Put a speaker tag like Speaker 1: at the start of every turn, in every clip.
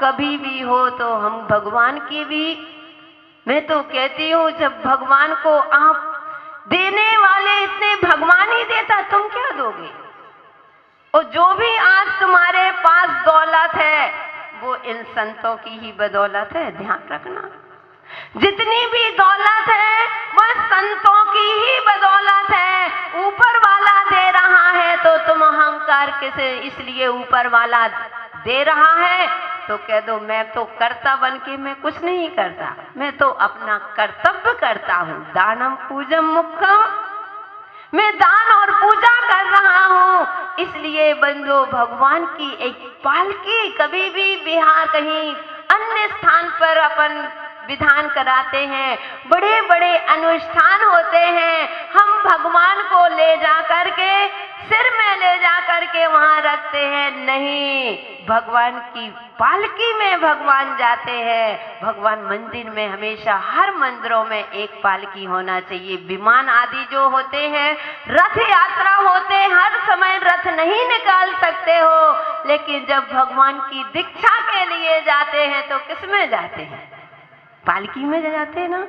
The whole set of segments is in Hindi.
Speaker 1: कभी भी हो तो हम भगवान की भी, मैं तो कहती हूँ जब भगवान को आप देने वाले इतने, भगवान ही देता, तुम क्या दोगे? और जो भी आज तुम्हारे पास दौलत है वो इन संतों की ही बदौलत है, ध्यान रखना। जितनी भी दौलत है वह संतों की ही बदौलत है। ऊपर वाला दे रहा है तो तुम अहंकार किसे, इसलिए ऊपर वाला दे रहा है तो कह दो मैं तो कर्ता बन के मैं कुछ नहीं करता, मैं तो अपना कर्तव्य करता हूँ। दानम पूजम मुख्यम, मैं दान और पूजा कर रहा हूँ। इसलिए बंदो भगवान की एक पालकी कभी भी बिहार कहीं अन्य स्थान पर अपन विधान कराते हैं, बड़े बड़े अनुष्ठान होते हैं, हम भगवान को ले जा करके सिर में ले जा करके वहां रखते हैं। नहीं, भगवान की पालकी में भगवान जाते हैं। भगवान मंदिर में हमेशा, हर मंदिरों में एक पालकी होना चाहिए। विमान आदि जो होते हैं, रथ यात्रा होते हैं, हर समय रथ नहीं निकाल सकते हो, लेकिन जब भगवान की दीक्षा के लिए जाते हैं तो किस में जाते हैं? पालकी में जाते हैं ना।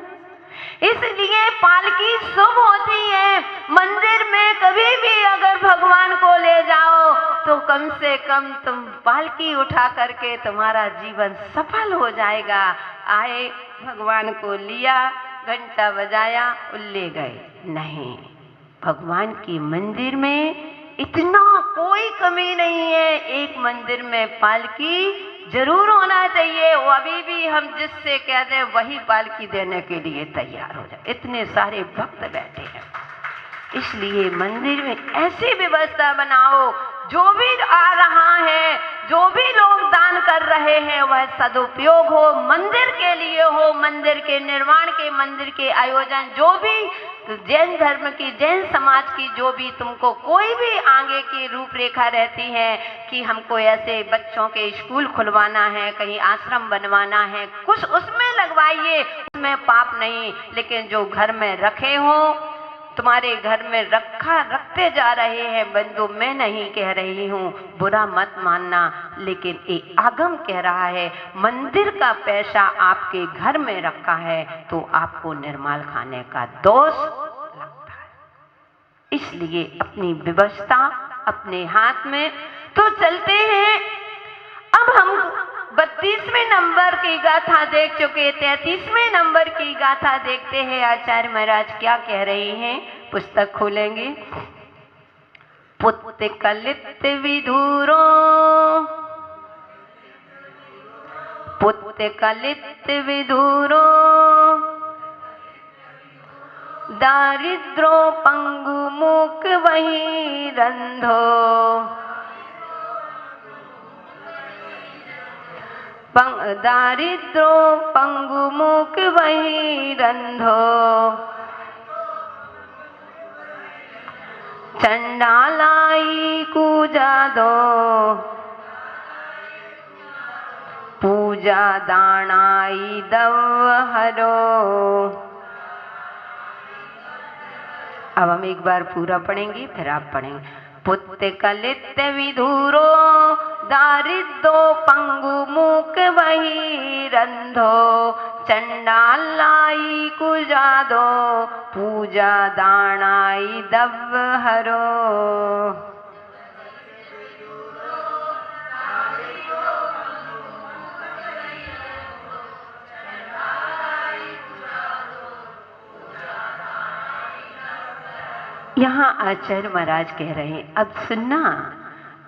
Speaker 1: इसलिए पालकी शुभ होती है। मंदिर में कभी भी अगर भगवान को ले जाओ तो कम से कम तुम पालकी उठा करके तुम्हारा जीवन सफल हो जाएगा। आए, भगवान को लिया, घंटा बजाया और ले गए, नहीं, भगवान की मंदिर में इतना कोई कमी नहीं है। एक मंदिर में पालकी जरूर होना चाहिए। वो अभी भी हम जिससे कहते हैं वही पालकी देने के लिए तैयार हो जाए, इतने सारे भक्त बैठे हैं। इसलिए मंदिर में ऐसी व्यवस्था बनाओ, जो भी आ रहा है, जो भी लोग दान कर रहे हैं वह सदुपयोग हो, मंदिर के लिए हो, मंदिर के निर्माण के, मंदिर के आयोजन, जो भी जैन धर्म की, जैन समाज की जो भी तुमको कोई भी आगे की रूपरेखा रहती है कि हमको ऐसे बच्चों के स्कूल खुलवाना है, कहीं आश्रम बनवाना है, कुछ उसमें लगवाइए, उसमें पाप नहीं। लेकिन जो घर में रखे हो, तुम्हारे घर में रखते जा रहे हैं बंधु, मैं नहीं कह रही हूँ, बुरा मत मानना, लेकिन एक आगम कह रहा है मंदिर का पैसा आपके घर में रखा है तो आपको निर्माल खाने का दोष लगता है। इसलिए अपनी व्यवस्था अपने हाथ में। तो चलते हैं, अब हम 32वें नंबर की गाथा देख चुके, 33वें नंबर की गाथा देखते हैं। आचार्य महाराज क्या कह रहे हैं, पुस्तक खोलेंगे। पुत्र कलित विधुरो, पुत्र कलित विधुरो, दारिद्रो पंगु मूक वही रंधो, दारिद्रो पंगु मूक वही रंधो, चंडालाई कूजा दो, पूजा दानाई दव हरो। अब हम एक बार पूरा पढ़ेंगे फिर आप पढ़ेंगे। पुत्र कलित विधुरो, दारिद्रो पंगु मूक वही रंधो, चंडालाई कुजा दो, पूजा दानाई दव हरो। यहाँ आचार्य महाराज कह रहे हैं, अब सुनना,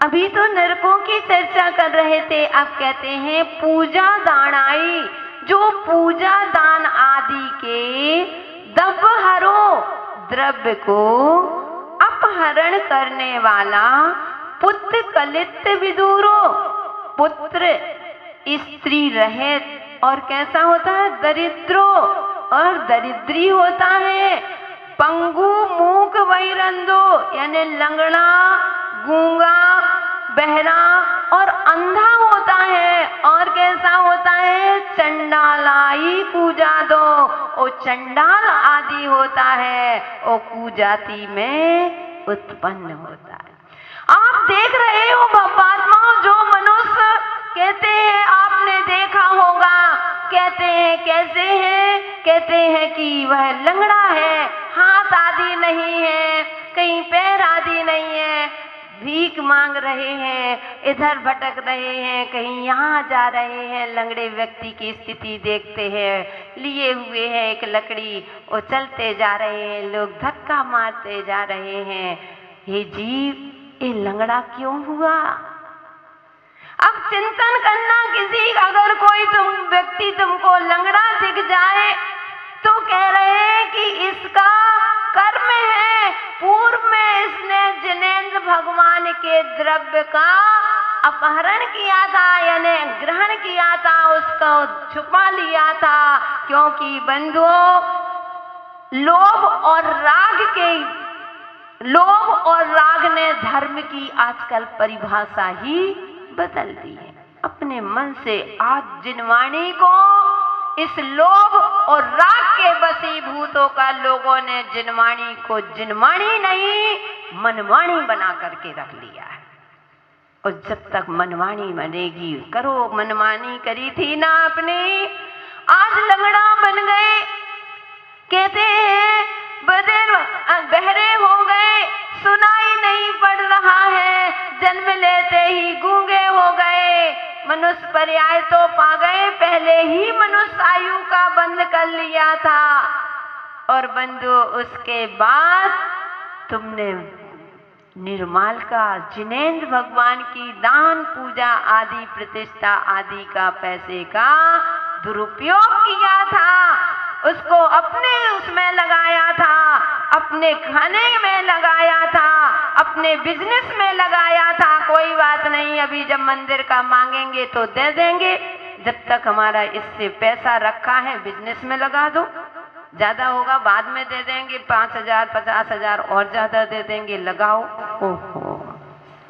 Speaker 1: अभी तो नरकों की चर्चा कर रहे थे, अब कहते हैं पूजा दानाई, जो पूजा दान आदि के दवहरो, द्रव्य को अपहरण करने वाला, पुत्र कलित विदुरो, पुत्र स्त्री रहित और कैसा होता है, दरिद्रो और दरिद्री होता है, पंगु मूक वैरंदो यानी लंगड़ा, गूंगा, बहरा और अंधा होता है, और कैसा होता है, चंडालाई पूजा दो, और चंडाल आदि होता है, और कुजाति में उत्पन्न होता है। आप देख रहे हो महात्माओं, जो मनुष्य कहते हैं आपने देखा होगा, कहते हैं कैसे है, कहते हैं कि वह लंगड़ा है, हाथ आदि नहीं है, कहीं पैर आदि नहीं है, भीख मांग रहे हैं, इधर भटक रहे हैं, कहीं यहाँ जा रहे हैं। लंगड़े व्यक्ति की स्थिति देखते हैं, लिए हुए हैं एक लकड़ी, वो चलते जा रहे हैं, लोग धक्का मारते जा रहे हैं। ये जीव ये लंगड़ा क्यों हुआ? अब चिंतन करना, किसी अगर कोई व्यक्ति तुमको लंगड़ा दिख जाए तो कह रहे हैं कि इसका कर्म है, पूर्व में इसने जिनेंद्र भगवान के द्रव्य का अपहरण किया था, यानी ग्रहण किया था, उसको छुपा लिया था। क्योंकि बंधुओं, लोभ और राग ने धर्म की आजकल परिभाषा ही बदल दी है। अपने मन से आज जिनवाणी को इस लोभ और राग के वशीभूतों का लोगों ने जिनवाणी को जिनवाणी नहीं मनवाणी बना करके रख लिया है। और जब तक मनवाणी बनेगी, करो मनमानी करी थी ना अपनी, आज लंगड़ा बन गए, कहते हैं बहरे हो गए, सुनाई नहीं पड़ रहा है, जन्म लेते ही गूंगे हो गए, मनुष्य पर्याय तो पा गए, पहले ही मनुष्य आयु का बंद कर लिया था। और बंधु, उसके बाद तुमने निर्माल का, जिनेंद्र भगवान की दान पूजा आदि प्रतिष्ठा आदि का पैसे का दुरुपयोग किया था, उसको अपने उसमें लगाया था, अपने खाने में लगाया था, अपने बिजनेस में लगाया था। कोई बात नहीं, अभी जब मंदिर का मांगेंगे तो दे देंगे, जब तक हमारा इससे पैसा रखा है बिजनेस में लगा दो, ज्यादा होगा बाद में दे देंगे, 5,000 50,000 और ज्यादा दे देंगे, लगाओ। ओहो,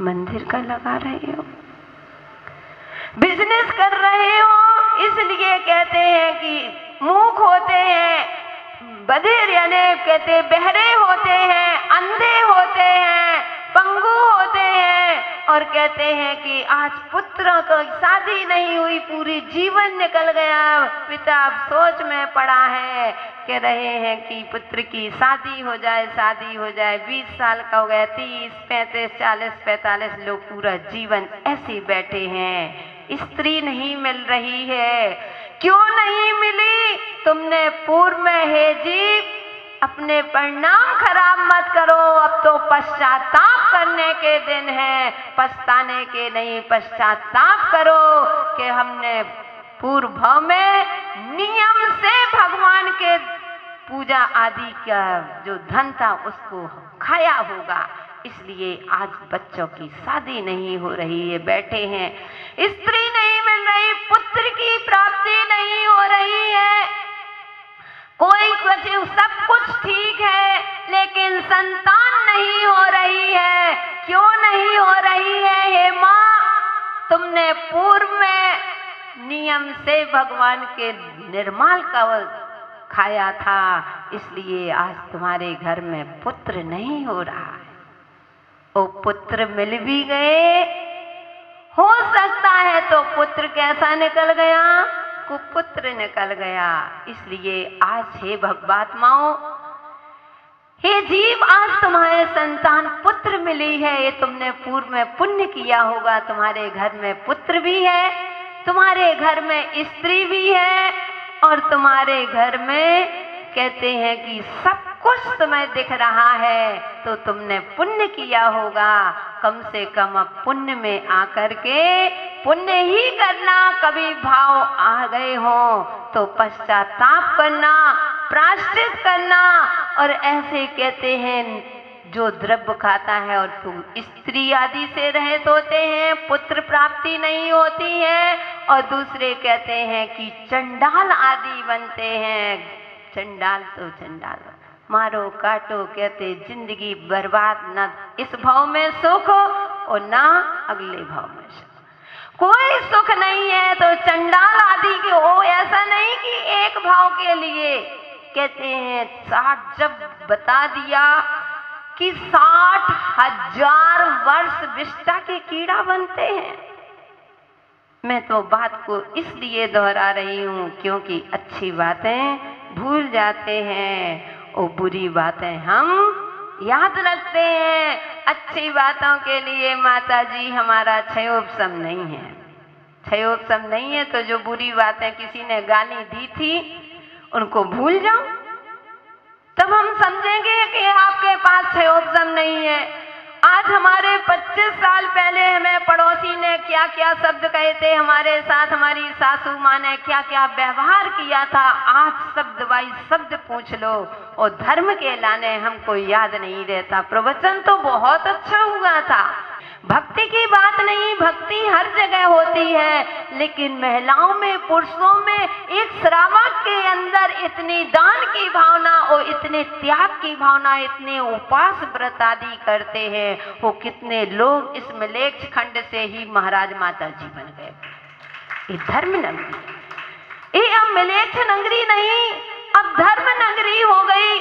Speaker 1: मंदिर का लगा रहे हो, बिजनेस कर रहे हो, इसलिए कहते हैं कि मूक होते हैं, बधिर यानी कहते बहरे होते हैं, अंधे होते हैं, पंगु होते हैं। और कहते हैं कि आज पुत्र को शादी नहीं हुई, पूरी जीवन निकल गया, पिता सोच में पड़ा है, कह रहे हैं कि पुत्र की शादी हो जाए, शादी हो जाए, 20 साल का हो गया, 30 35 40 45 लोग पूरा जीवन ऐसे बैठे हैं, स्त्री नहीं मिल रही है। क्यों नहीं मिली? तुमने पूर्व में है जीव, अपने परिणाम खराब मत करो, अब तो पश्चाताप करने के दिन है, पछताने के नहीं, पश्चाताप करो कि हमने पूर्व भाव में नियम से भगवान के पूजा आदि का जो धन था उसको खाया होगा, इसलिए आज बच्चों की शादी नहीं हो रही है, बैठे हैं, स्त्री नहीं मिल रही, पुत्र की प्राप्ति नहीं हो रही है, कोई कुछ सब कुछ ठीक है लेकिन संतान नहीं हो रही है। क्यों नहीं हो रही है? हे माँ, तुमने पूर्व में नियम से भगवान के निर्माल का खाया था, इसलिए आज तुम्हारे घर में पुत्र नहीं हो रहा है। वो पुत्र मिल भी गए, हो सकता है तो पुत्र कैसा निकल गया? कुपुत्र निकल गया। इसलिए आज हे भगवात्माओं, हे जीव, आज तुम्हारे संतान पुत्र मिली है, ये तुमने पूर्व में पुण्य किया होगा, तुम्हारे घर में पुत्र भी है, तुम्हारे घर में स्त्री भी है, और तुम्हारे घर में कहते हैं कि सब कुछ तुम्हें दिख रहा है, तो तुमने पुण्य किया होगा। कम से कम अब पुण्य में आकर के पुण्य ही करना, कभी भाव आ गए हो तो पश्चाताप करना, प्रायश्चित करना। और ऐसे कहते हैं जो द्रव्य खाता है और तू स्त्री आदि से रहित होते हैं, पुत्र प्राप्ति नहीं होती है, और दूसरे कहते हैं कि चंडाल आदि बनते हैं। चंडाल तो चंडाल, मारो काटो, कहते जिंदगी बर्बाद, न इस भाव में सुख और ना अगले भाव में सुख, कोई सुख नहीं है। तो चंडाल आदि के हो, ऐसा नहीं कि एक भाव के लिए कहते हैं 60 जब बता दिया कि 60,000 वर्ष विष्टा के कीड़ा बनते हैं, मैं तो बात को इसलिए दोहरा रही हूँ क्योंकि अच्छी बातें भूल जाते हैं और बुरी बातें हम याद रखते हैं। अच्छी बातों के लिए माता जी हमारा क्षयोपशम नहीं है, क्षयोपशम नहीं है। तो जो बुरी बातें किसी ने गाली दी थी उनको भूल जाओ, तब हम समझेंगे कि आपके पास क्षयोपशम नहीं है। आज हमारे 25 साल पहले हमें पड़ोसी ने क्या क्या शब्द कहे थे हमारे साथ, हमारी सासू माँ ने क्या क्या व्यवहार किया था, आज शब्द बाई शब्द पूछ लो और धर्म के लाने हमको याद नहीं रहता। प्रवचन तो बहुत अच्छा हुआ था, भक्ति की बात नहीं, भक्ति हर जगह होती है, लेकिन महिलाओं में पुरुषों में एक श्रावक के अंदर इतनी दान की भावना और इतने त्याग की भावना, इतने उपास व्रत आदि करते हैं। वो कितने लोग इस मलेच्छ खंड से ही महाराज माता जी बन गए। ये धर्म नगरी, ये अब मलेच्छ नगरी नहीं, अब धर्म नगरी हो गई।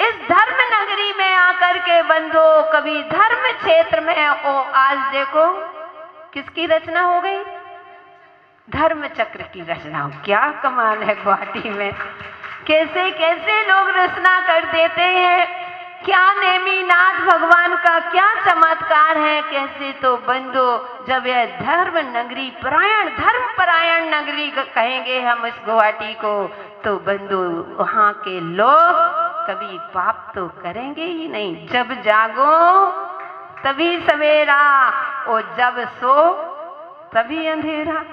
Speaker 1: इस धर्म नगरी में आकर के बंधो कभी धर्म क्षेत्र में ओ, आज देखो किसकी रचना हो गई, धर्म चक्र की रचना हो। क्या कमाल है गुवाहाटी में, कैसे कैसे लोग रचना कर देते हैं, क्या नेमिनाथ भगवान का क्या चमत्कार है। कैसे तो बंधो जब यह धर्म नगरी परायण, धर्म परायण नगरी कहेंगे हम इस गुवाहाटी को, तो बंधो वहाँ के लोग कभी पाप तो करेंगे ही नहीं। जब जागो तभी सवेरा और जब सो तभी अंधेरा,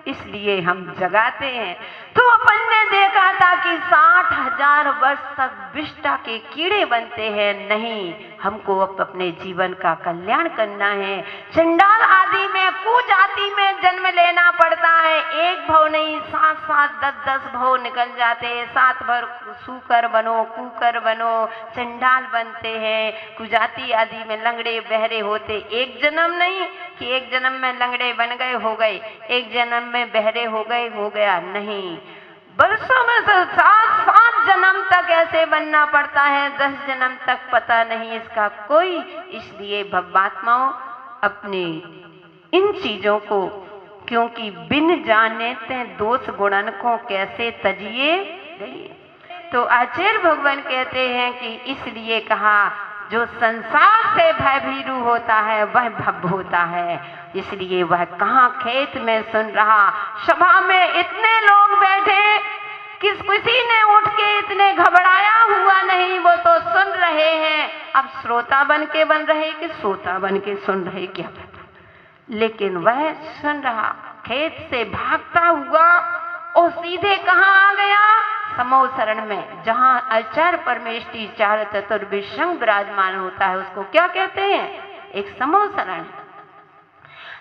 Speaker 1: इसलिए हम जगाते हैं। तो अपन ने देखा था कि 60,000 वर्ष तक विष्टा के कीड़े बनते हैं। नहीं, हमको अब अपने जीवन का कल्याण करना है। चंडाल आदि में कुजाति में जन्म लेना पड़ता है, एक भव नहीं 7-7 10-10 भव निकल जाते हैं। 7 भर सूकर बनो, कुकर बनो, चंडाल बनते हैं। कुजाति आदि में लंगड़े बहरे होते, एक जन्म नहीं कि एक जन्म में लंगड़े बन गए हो गए, एक जन्म में बहरे हो गए हो गया, नहीं, वर्षों में से 7-7 जन्म तक ऐसे बनना पड़ता है, 10 जन्म तक पता नहीं इसका कोई। इसलिए भवात्माओं अपने इन चीजों को, क्योंकि बिन जाने ते दोष गुणन को कैसे तजिए गई। तो आचार्य भगवान कहते हैं कि इसलिए कहा जो संसार से भयभीरु होता है वह भव होता है। इसलिए वह कहाँ खेत में सुन रहा, सभा में इतने लोग बैठे, किसी ने उठ के इतने घबराया हुआ नहीं, वो तो सुन रहे हैं। अब श्रोता बन के बन रहे कि श्रोता बन के सुन रहे क्या पता, लेकिन वह सुन रहा, खेत से भागता हुआ और सीधे कहाँ आ गया, समूह शरण में, जहाँ आचार्य परमेष्टि चार चतुर्विशंग विराजमान होता है। उसको क्या कहते हैं, एक समूह शरण।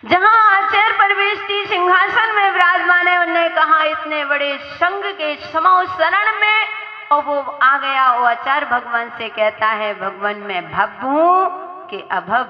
Speaker 1: जहाँ आचार्य परमेष्टि सिंहासन में विराजमान है, उन्होंने कहा इतने बड़े संघ के समूह शरण में, और वो आ गया। वो आचार्य भगवान से कहता है, भगवान मैं भव हूँ कि अभव,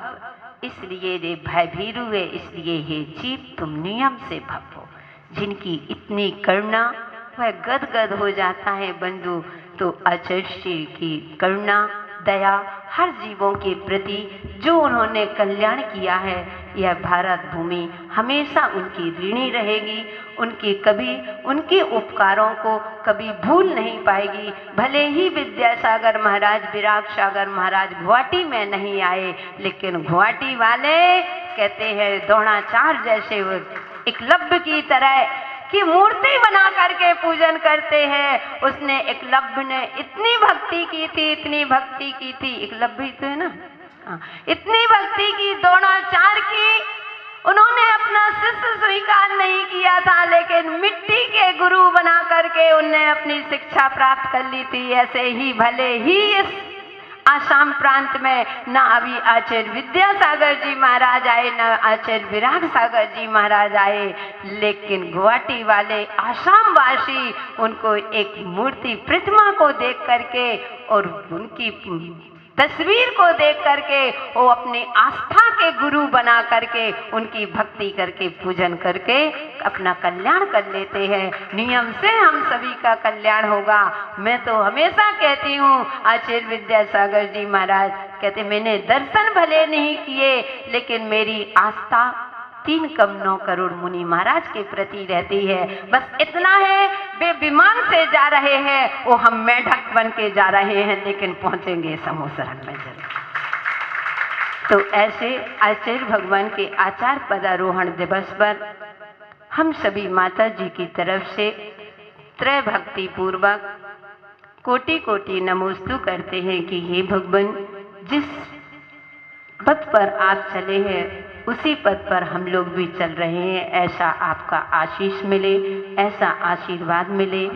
Speaker 1: इसलिए रे भयभीरु है, इसलिए हे जीव तुम नियम से भव हो। जिनकी इतनी करुणा, वह गदगद हो जाता है बंधु। तो आचार्य श्री की करुणा दया हर जीवों के प्रति जो उन्होंने कल्याण किया है, यह भारत भूमि हमेशा उनकी ऋणी रहेगी। उनके उपकारों को कभी भूल नहीं पाएगी। भले ही विद्यासागर महाराज, विराग सागर महाराज गुवाहाटी में नहीं आए, लेकिन गुवाहाटी वाले कहते हैं द्रोणाचार्य जैसे एकलव्य की तरह की मूर्ति बना करके पूजन करते हैं। उसने एकलव्य ने इतनी भक्ति की थी, इतनी भक्ति की थी, एकलव्य तो है ना, इतनी भक्ति की द्रोणाचार्य की, उन्होंने अपना शिष्य स्वीकार नहीं किया था, लेकिन मिट्टी के गुरु बना करके उन्हें अपनी शिक्षा प्राप्त कर ली थी। ऐसे ही भले ही इस आसाम प्रांत में न अभी आचार्य विद्यासागर जी महाराज आए, न आचार्य विराग सागर जी महाराज आए, लेकिन गुवाहाटी वाले आसाम वासी उनको एक मूर्ति प्रतिमा को देख करके और उनकी तस्वीर को देख करके वो अपनी आस्था के गुरु बना करके उनकी भक्ति करके पूजन करके अपना कल्याण कर लेते हैं। नियम से हम सभी का कल्याण होगा। मैं तो हमेशा कहती हूँ, आचार्य विद्यासागर जी महाराज कहते मैंने दर्शन भले नहीं किए, लेकिन मेरी आस्था 3 करोड़ मुनि महाराज के प्रति रहती है। बस इतना है, वे विमान से जा रहे हैं, वो हम मेढक बन के जा रहे हैं, लेकिन पहुंचेंगे समोसरन में जरूर। तो ऐसे आचार्य भगवान के आचार पदारोहण दिवस पर हम सभी माता जी की तरफ से त्रय भक्ति पूर्वक कोटि कोटि नमोस्तु करते हैं कि हे भगवान, जिस पथ पर आप चले हैं उसी पथ पर हम लोग भी चल रहे हैं, ऐसा आपका आशीष मिले, ऐसा आशीर्वाद मिले।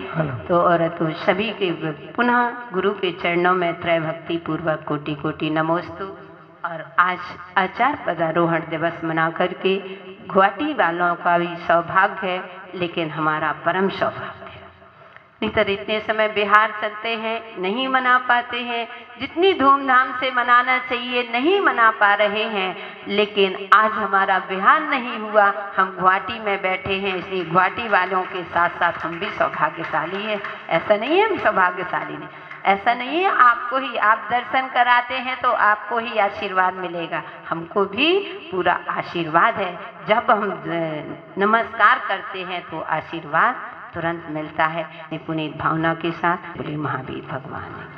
Speaker 1: तो सभी के पुनः गुरु के चरणों में त्रय भक्ति पूर्वक कोटि कोटि नमोस्तु। और आज आचार पदारोहण दिवस मना करके गुवाहाटी वालों का भी सौभाग्य है, लेकिन हमारा परम सौभाग्य है। नहीं तो इतने समय बिहार चलते हैं, नहीं मना पाते हैं, जितनी धूमधाम से मनाना चाहिए नहीं मना पा रहे हैं। लेकिन आज हमारा बिहार नहीं हुआ, हम गुवाहाटी में बैठे हैं, इसलिए गुवाहाटी वालों के साथ साथ हम भी सौभाग्यशाली हैं। ऐसा नहीं है हम सौभाग्यशाली नहीं, ऐसा नहीं है आपको ही, आप दर्शन कराते हैं तो आपको ही आशीर्वाद मिलेगा, हमको भी पूरा आशीर्वाद है। जब हम नमस्कार करते हैं तो आशीर्वाद तुरंत मिलता है। पुनीत भावना के साथ बोले महावीर भगवान।